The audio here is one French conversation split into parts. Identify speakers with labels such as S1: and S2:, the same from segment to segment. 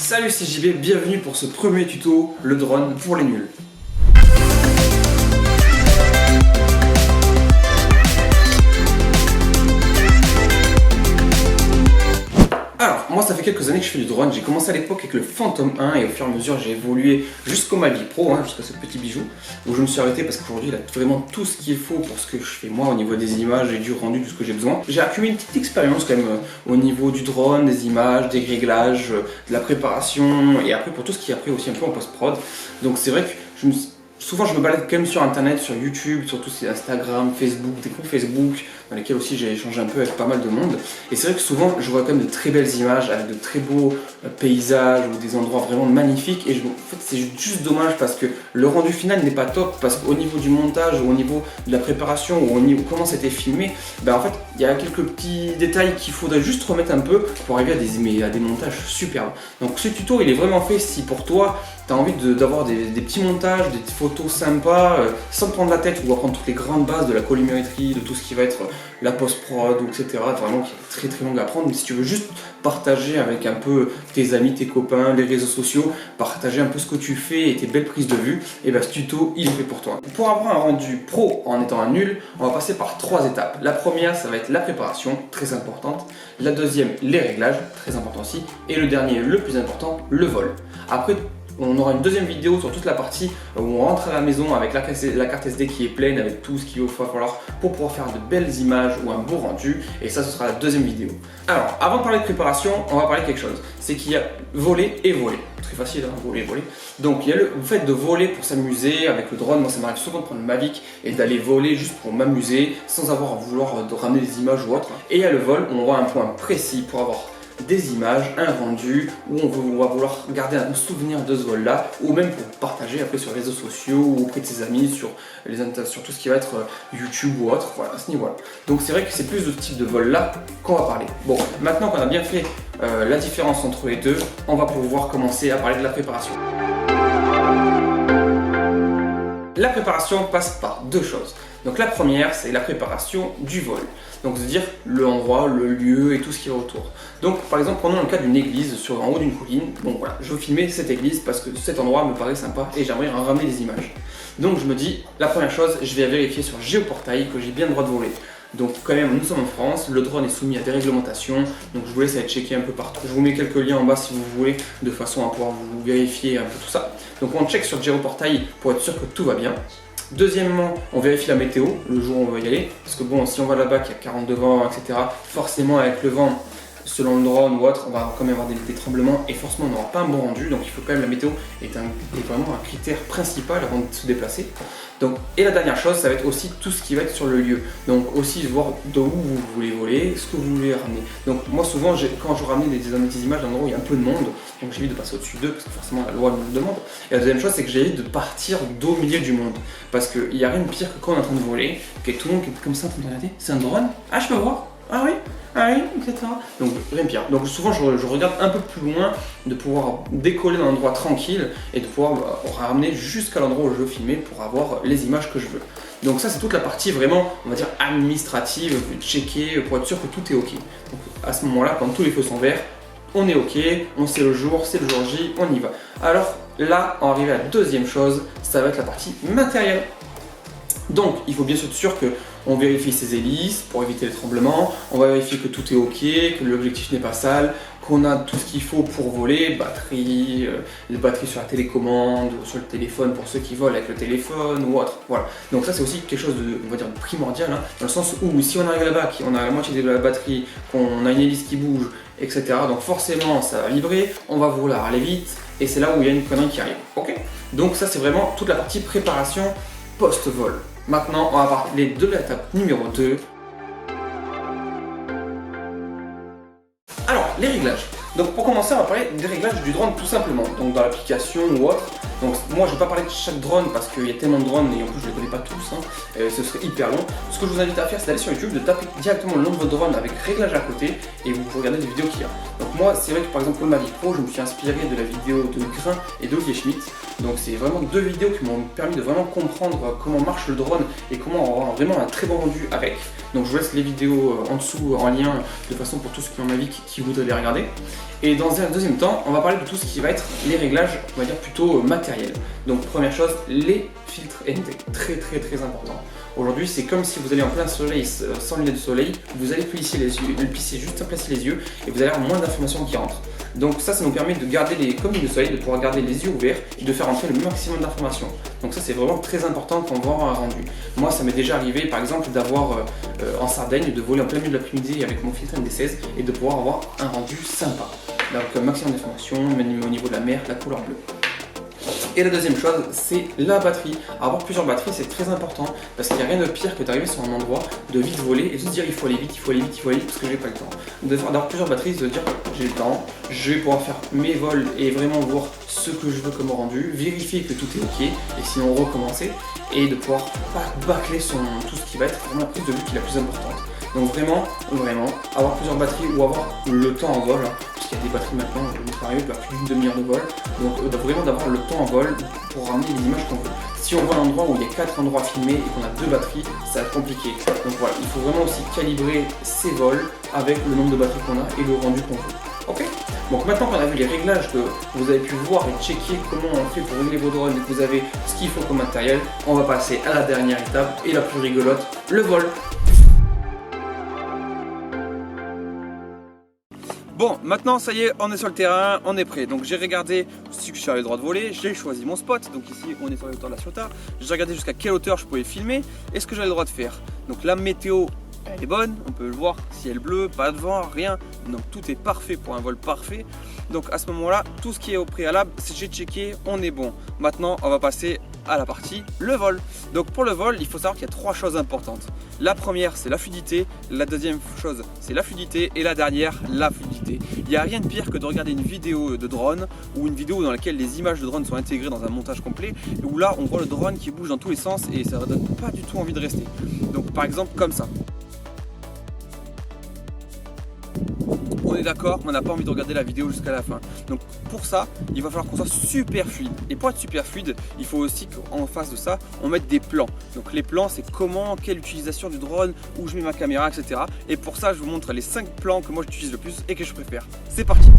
S1: Salut, c'est JB, bienvenue pour ce premier tuto, le drone pour les nuls. Alors, moi ça fait quelques années que je fais du drone, j'ai commencé à l'époque avec le Phantom 1 et au fur et à mesure j'ai évolué jusqu'au Mavic Pro, jusqu'à ce petit bijou, où je me suis arrêté parce qu'aujourd'hui il a vraiment tout ce qu'il faut pour ce que je fais moi au niveau des images et du rendu, tout ce que j'ai besoin. J'ai accumulé une petite expérience quand même au niveau du drone, des images, des réglages, de la préparation et après pour tout ce qui est après aussi un peu en post-prod. Donc c'est vrai que souvent je me balade quand même sur internet, sur YouTube, sur tout ce qui est Instagram, Facebook, des groupes Facebook dans lesquels aussi j'ai échangé un peu avec pas mal de monde. Et c'est vrai que souvent je vois quand même de très belles images avec de très beaux paysages ou des endroits vraiment magnifiques. Et en fait c'est juste dommage parce que le rendu final n'est pas top, parce qu'au niveau du montage ou au niveau de la préparation ou au niveau de comment c'était filmé, en fait il y a quelques petits détails qu'il faudrait juste remettre un peu pour arriver à des montages superbes. Donc ce tuto il est vraiment fait si pour toi tu as envie d'avoir des petits montages, des photos sympas, sans prendre la tête ou apprendre toutes les grandes bases de la colorimétrie, de tout ce qui va être la post-prod, etc. Vraiment qui est très long à apprendre. Mais si tu veux juste partager avec un peu tes amis, tes copains, les réseaux sociaux, partager un peu ce que tu fais et tes belles prises de vue, et ce tuto il est fait pour toi. Pour avoir un rendu pro en étant un nul, on va passer par 3 étapes. La première, ça va être la préparation, très importante. La deuxième, les réglages, très important aussi. Et le dernier, le plus important, le vol. Après, on aura une deuxième vidéo sur toute la partie où on rentre à la maison avec la carte SD qui est pleine, avec tout ce qu'il va falloir pour pouvoir faire de belles images ou un beau rendu. Et ça, ce sera la deuxième vidéo. Alors, avant de parler de préparation, on va parler de quelque chose. C'est qu'il y a voler et voler. Très facile, voler et voler. Donc, il y a le fait de voler pour s'amuser avec le drone. Moi, ça m'arrive souvent de prendre le Mavic et d'aller voler juste pour m'amuser sans avoir à vouloir ramener des images ou autre. Et il y a le vol où on voit un point précis pour avoir des images, un rendu, où on va vouloir garder un souvenir de ce vol là, ou même pour partager après sur les réseaux sociaux ou auprès de ses amis, sur tout ce qui va être YouTube ou autre, voilà, à ce niveau là. Donc c'est vrai que c'est plus de ce type de vol là qu'on va parler. Bon, maintenant qu'on a bien fait la différence entre les deux, on va pouvoir commencer à parler de la préparation. La préparation passe par deux choses. Donc la première, c'est la préparation du vol. Donc c'est-à-dire l'endroit, le lieu et tout ce qui est autour. Donc par exemple, prenons le cas d'une église en haut d'une colline. Bon voilà, je veux filmer cette église parce que cet endroit me paraît sympa et j'aimerais en ramener des images. Donc je me dis, la première chose, je vais vérifier sur Géoportail que j'ai bien le droit de voler. Donc quand même, nous sommes en France, le drone est soumis à des réglementations, donc je vous laisse aller checker un peu partout. Je vous mets quelques liens en bas si vous voulez, de façon à pouvoir vous vérifier un peu tout ça. Donc on check sur Géoportail pour être sûr que tout va bien. Deuxièmement, on vérifie la météo, le jour où on va y aller, parce que bon, si on va là-bas, qu'il y a 42 vents, etc., forcément avec le vent, selon le drone ou autre, on va quand même avoir des tremblements et forcément on n'aura pas un bon rendu, donc il faut quand même, la météo est vraiment un critère principal avant de se déplacer. Donc, et la dernière chose, ça va être aussi tout ce qui va être sur le lieu. Donc aussi voir de où vous voulez voler, ce que vous voulez ramener. Donc moi souvent, quand je ramène des images d'un endroit où il y a un peu de monde, donc j'évite de passer au-dessus d'eux parce que forcément la loi me le demande. Et la deuxième chose, c'est que j'évite de partir d'au milieu du monde. Parce qu'il n'y a rien de pire que quand on est en train de voler, que tout le monde est comme ça en train de regarder. C'est un drone? Ah, je peux voir? Ah oui, etc. Donc rien de pire. Donc souvent je regarde un peu plus loin, de pouvoir décoller dans un endroit tranquille et de pouvoir ramener jusqu'à l'endroit où je veux filmer pour avoir les images que je veux. Donc ça c'est toute la partie vraiment, on va dire, administrative, checker pour être sûr que tout est ok. Donc à ce moment-là, quand tous les feux sont verts, on est ok, on sait le jour, c'est le jour J, on y va. Alors là, on arrive à la deuxième chose, ça va être la partie matérielle. Donc il faut bien être sûr que on vérifie ses hélices pour éviter les tremblements, on va vérifier que tout est ok, que l'objectif n'est pas sale, qu'on a tout ce qu'il faut pour voler, batterie, les batteries sur la télécommande, sur le téléphone pour ceux qui volent avec le téléphone ou autre. Voilà. Donc ça c'est aussi quelque chose de, on va dire, primordial, dans le sens où si on arrive là-bas, qu'on a la moitié de la batterie, qu'on a une hélice qui bouge, etc. Donc forcément ça va vibrer, on va vouloir aller vite et c'est là où il y a une connerie qui arrive. Ok. Donc ça c'est vraiment toute la partie préparation post-vol. Maintenant, on va parler de l'étape numéro 2. Alors, les réglages. Donc pour commencer, on va parler des réglages du drone tout simplement, donc dans l'application ou autre. Donc moi je ne vais pas parler de chaque drone parce qu'il y a tellement de drones et en plus je ne les connais pas tous, ce serait hyper long. Ce que je vous invite à faire, c'est d'aller sur YouTube, de taper directement le nom de votre drone avec réglage à côté et vous pouvez regarder les vidéos qu'il y a. Donc moi c'est vrai que par exemple pour le Mavic Pro, je me suis inspiré de la vidéo de Grain et d'Olivier Schmitt. Donc c'est vraiment deux vidéos qui m'ont permis de vraiment comprendre comment marche le drone et comment avoir vraiment un très bon rendu avec. Donc je vous laisse les vidéos en dessous en lien de façon pour tous ceux qui ont un Mavic qui voudraient les regarder. Et dans un deuxième temps, on va parler de tout ce qui va être les réglages, on va dire plutôt matériels. Donc première chose, les filtres ND, très important. Aujourd'hui, c'est comme si vous allez en plein soleil sans lunettes de soleil, vous allez plisser les yeux, juste placer les yeux et vous allez avoir moins d'informations qui rentrent. Donc ça nous permet de garder comme lunettes de soleil, de pouvoir garder les yeux ouverts et de faire entrer le maximum d'informations. Donc ça c'est vraiment très important quand on va avoir un rendu. Moi ça m'est déjà arrivé par exemple d'avoir en Sardaigne, de voler en plein milieu de l'après-midi avec mon filtre ND16 et de pouvoir avoir un rendu sympa. Donc un maximum d'informations, même au niveau de la mer, la couleur bleue. Et la deuxième chose, c'est la batterie. Avoir plusieurs batteries, c'est très important parce qu'il n'y a rien de pire que d'arriver sur un endroit, de vite voler et de se dire il faut aller vite, il faut aller vite, il faut aller vite parce que j'ai pas le temps. D'avoir plusieurs batteries, c'est de dire j'ai le temps, je vais pouvoir faire mes vols et vraiment voir ce que je veux comme rendu, vérifier que tout est ok et sinon recommencer et de pouvoir bâcler tout ce qui va être vraiment la prise de vue qui est la plus importante. Donc vraiment, avoir plusieurs batteries ou avoir le temps en vol, parce qu'il y a des batteries maintenant, on arrive à plus d'une demi-heure de vol, donc vraiment d'avoir le temps en vol pour ramener les images qu'on veut. Si on voit un endroit où il y a 4 endroits filmés et qu'on a 2 batteries, ça va être compliqué. Donc voilà, il faut vraiment aussi calibrer ces vols avec le nombre de batteries qu'on a et le rendu qu'on veut. Ok. Donc maintenant qu'on a vu les réglages, que vous avez pu voir et checker comment on fait pour régler vos drones et que vous avez ce qu'il faut comme matériel, on va passer à la dernière étape et la plus rigolote, le vol. Bon, maintenant ça y est, on est sur le terrain, on est prêt. Donc j'ai regardé si je avais le droit de voler, j'ai choisi mon spot. Donc ici on est sur la hauteur de la Ciotat. J'ai regardé jusqu'à quelle hauteur je pouvais filmer et ce que j'avais le droit de faire. Donc la météo, elle est bonne, on peut le voir, ciel bleu, pas de vent, rien. Donc tout est parfait pour un vol parfait. Donc à ce moment-là, tout ce qui est au préalable, j'ai checké, on est bon. Maintenant, on va passer à la partie le vol. Donc pour le vol, il faut savoir qu'il y a 3 choses importantes. La première, c'est la fluidité. La deuxième chose, c'est la fluidité. Et la dernière, la fluidité. Il n'y a rien de pire que de regarder une vidéo de drone ou une vidéo dans laquelle les images de drone sont intégrées dans un montage complet où là, on voit le drone qui bouge dans tous les sens et ça ne donne pas du tout envie de rester. Donc par exemple, comme ça. On est d'accord, on n'a pas envie de regarder la vidéo jusqu'à la fin. Donc pour ça, il va falloir qu'on soit super fluide. Et pour être super fluide, il faut aussi qu'en face de ça, on mette des plans. Donc les plans, c'est comment, quelle utilisation du drone, où je mets ma caméra, etc. Et pour ça, je vous montre les 5 plans que moi j'utilise le plus et que je préfère. C'est parti!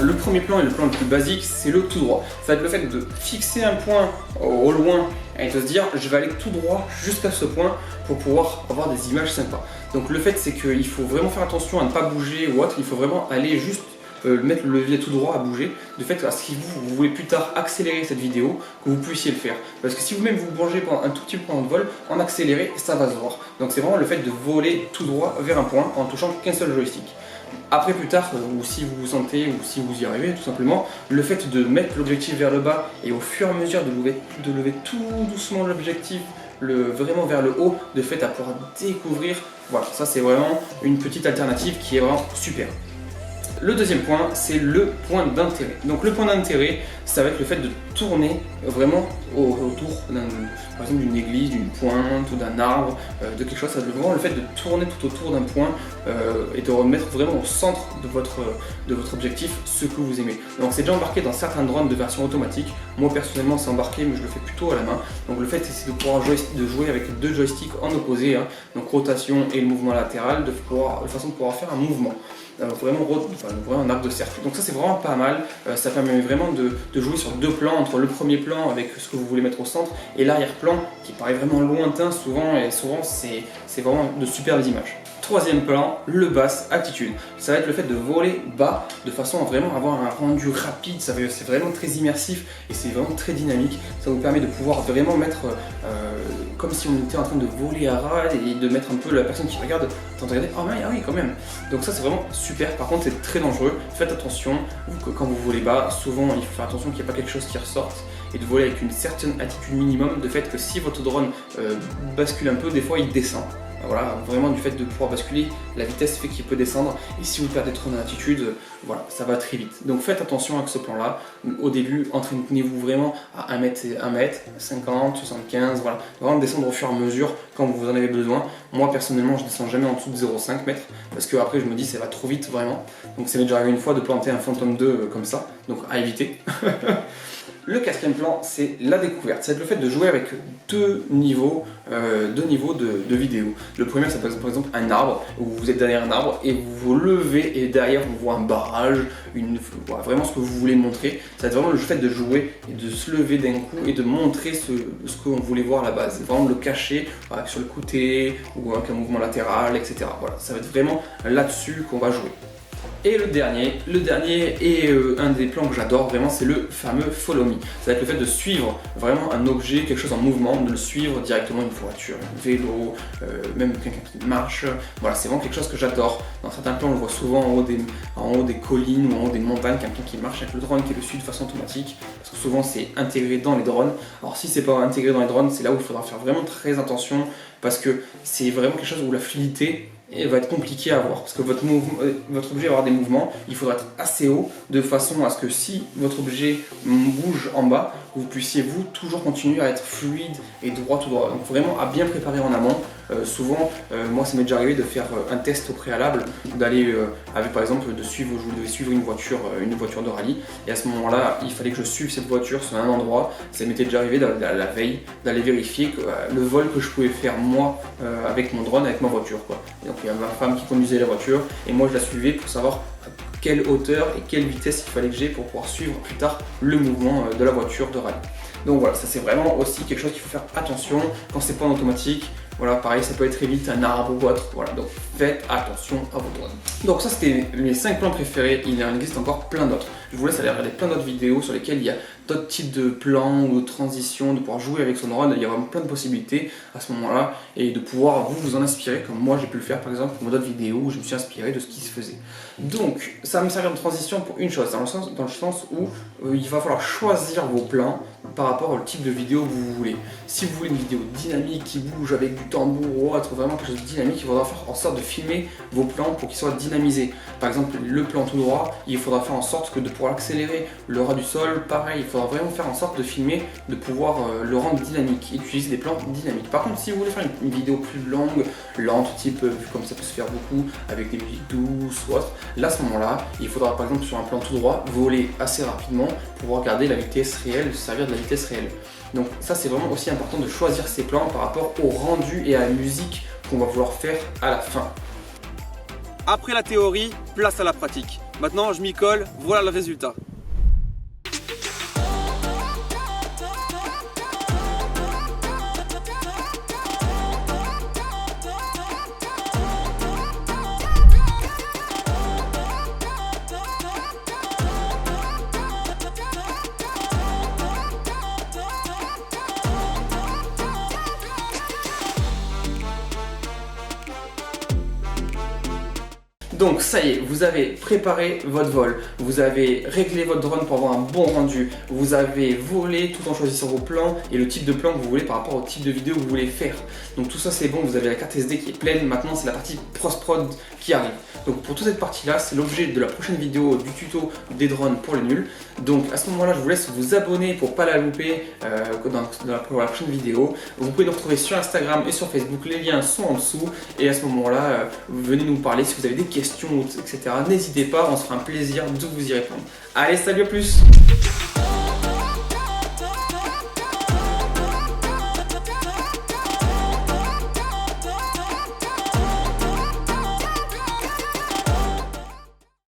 S1: Le premier plan et le plan le plus basique, c'est le tout droit. Ça va être le fait de fixer un point au loin et de se dire je vais aller tout droit jusqu'à ce point pour pouvoir avoir des images sympas. Donc le fait c'est qu'il faut vraiment faire attention à ne pas bouger ou autre, il faut vraiment aller juste mettre le levier tout droit à bouger, de fait à ce que vous voulez plus tard accélérer cette vidéo, que vous puissiez le faire. Parce que si vous-même vous bougez pendant un tout petit peu pendant le vol, en accéléré, ça va se voir. Donc c'est vraiment le fait de voler tout droit vers un point en touchant qu'un seul joystick. Après plus tard, ou si vous vous sentez, ou si vous y arrivez tout simplement, le fait de mettre l'objectif vers le bas et au fur et à mesure de lever tout doucement l'objectif vraiment vers le haut, de fait à pouvoir découvrir, voilà, ça c'est vraiment une petite alternative qui est vraiment super. Le deuxième point, c'est le point d'intérêt. Donc le point d'intérêt, ça va être le fait de tourner vraiment autour par exemple d'une église, d'une pointe ou d'un arbre, de quelque chose. Ça va être vraiment le fait de tourner tout autour d'un point et de remettre vraiment au centre de votre objectif ce que vous aimez. Donc c'est déjà embarqué dans certains drones de version automatique. Moi personnellement c'est embarqué mais je le fais plutôt à la main. Donc le fait c'est de pouvoir jouer avec 2 joysticks en opposé, hein, donc rotation et le mouvement latéral, de façon de pouvoir faire un mouvement. Vraiment un arc de cercle. Donc ça c'est vraiment pas mal, ça permet vraiment de jouer sur 2 plans, entre le premier plan avec ce que vous voulez mettre au centre et l'arrière-plan qui paraît vraiment lointain souvent, et souvent c'est vraiment de superbes images. Troisième plan, le basse attitude. Ça va être le fait de voler bas de façon à vraiment avoir un rendu rapide, c'est vraiment très immersif et c'est vraiment très dynamique. Ça vous permet de pouvoir vraiment mettre comme si on était en train de voler à rade et de mettre un peu la personne qui regarde, regarder, oh mais, ah oui quand même. Donc ça c'est vraiment super, par contre c'est très dangereux, faites attention, quand vous volez bas, souvent il faut faire attention qu'il n'y ait pas quelque chose qui ressorte et de voler avec une certaine attitude minimum, de fait que si votre drone bascule un peu, des fois il descend. Voilà, vraiment du fait de pouvoir basculer, la vitesse fait qu'il peut descendre et si vous perdez trop d'attitude, voilà, ça va très vite. Donc faites attention avec ce plan-là. Au début, entraînez-vous vraiment à 1 mètre, 50, 75, voilà. Vraiment descendre au fur et à mesure quand vous en avez besoin. Moi personnellement, je descends jamais en dessous de 0,5 m parce que après je me dis ça va trop vite vraiment. Donc ça m'est déjà arrivé une fois de planter un Phantom 2 comme ça, donc à éviter. Le quatrième plan, c'est la découverte. C'est le fait de jouer avec deux niveaux de vidéo. Le premier, c'est par exemple un arbre, où vous êtes derrière un arbre et vous vous levez et derrière on voit un barrage, voilà, vraiment ce que vous voulez montrer. Ça va être vraiment le fait de jouer et de se lever d'un coup et de montrer ce qu'on voulait voir à la base. Vraiment le cacher voilà, sur le côté ou avec un mouvement latéral, etc. Voilà, ça va être vraiment là-dessus qu'on va jouer. Et le dernier est un des plans que j'adore vraiment, c'est le fameux follow me. Ça va être le fait de suivre vraiment un objet, quelque chose en mouvement, de le suivre directement, une voiture, un vélo, même quelqu'un qui marche. Voilà, c'est vraiment quelque chose que j'adore. Dans certains plans, on le voit souvent en haut des collines ou en haut des montagnes, quelqu'un qui marche avec le drone qui le suit de façon automatique. Parce que souvent, c'est intégré dans les drones. Alors si c'est pas intégré dans les drones, c'est là où il faudra faire vraiment très attention parce que c'est vraiment quelque chose où la fluidité va être compliqué à avoir parce que votre objet va avoir des mouvements, il faudra être assez haut de façon à ce que si votre objet bouge en bas, vous puissiez vous toujours continuer à être fluide et droit tout droit. Donc vraiment à bien préparer en amont. Souvent, moi ça m'est déjà arrivé de faire un test au préalable, d'aller avec par exemple je devais suivre une voiture de rallye et à ce moment-là il fallait que je suive cette voiture sur un endroit. Ça m'était déjà arrivé la veille d'aller vérifier que, le vol que je pouvais faire moi avec mon drone, avec ma voiture quoi. Et donc il y a ma femme qui conduisait la voiture et moi je la suivais pour savoir quelle hauteur et quelle vitesse il fallait que j'ai pour pouvoir suivre plus tard le mouvement de la voiture de rallye. Donc voilà, ça c'est vraiment aussi quelque chose qu'il faut faire attention quand c'est pas en automatique. Voilà, pareil, ça peut être très vite un arbre ou autre. Voilà, donc faites attention à vos drones. Donc ça c'était mes 5 plans préférés, il en existe encore plein d'autres. Je vous laisse aller regarder plein d'autres vidéos sur lesquelles il y a d'autres types de plans ou de transitions, de pouvoir jouer avec son drone. Il y a vraiment plein de possibilités à ce moment-là et de pouvoir vous en inspirer comme moi j'ai pu le faire par exemple pour d'autres vidéos où je me suis inspiré de ce qui se faisait. Donc ça va me servir de transition pour une chose, dans le sens où il va falloir choisir vos plans par rapport au type de vidéo que vous voulez. Si vous voulez une vidéo dynamique qui bouge avec du tambour ou autre, vraiment quelque chose de dynamique, il faudra faire en sorte de filmer vos plans pour qu'ils soient dynamisés. Par exemple, le plan tout droit, il faudra faire en sorte que de pouvoir l'accélérer. Le ras du sol, pareil, il faudra vraiment faire en sorte de filmer, de pouvoir le rendre dynamique, utiliser des plans dynamiques. Par contre, si vous voulez faire une vidéo plus longue, lente, type comme ça peut se faire beaucoup, avec des musiques douces ou autre, là à ce moment-là, il faudra par exemple sur un plan tout droit, voler assez rapidement pour pouvoir garder la vitesse réelle, se servir de la vitesse réelle. Donc ça c'est vraiment aussi important de choisir ses plans par rapport au rendu et à la musique qu'on va vouloir faire à la fin.
S2: Après la théorie, place à la pratique. Maintenant je m'y colle, voilà le résultat.
S1: Donc ça y est, vous avez préparé votre vol, vous avez réglé votre drone pour avoir un bon rendu, vous avez volé tout en choisissant vos plans et le type de plan que vous voulez par rapport au type de vidéo que vous voulez faire. Donc tout ça c'est bon, vous avez la carte SD qui est pleine, maintenant c'est la partie post-prod qui arrive. Donc pour toute cette partie là, c'est l'objet de la prochaine vidéo du tuto des drones pour les nuls. Donc à ce moment là, je vous laisse vous abonner pour pas la louper pour la prochaine vidéo. Vous pouvez nous retrouver sur Instagram et sur Facebook, les liens sont en dessous. Et à ce moment là, venez nous parler si vous avez des questions, etc. N'hésitez pas, on se fera un plaisir de vous y répondre. Allez, salut, à plus!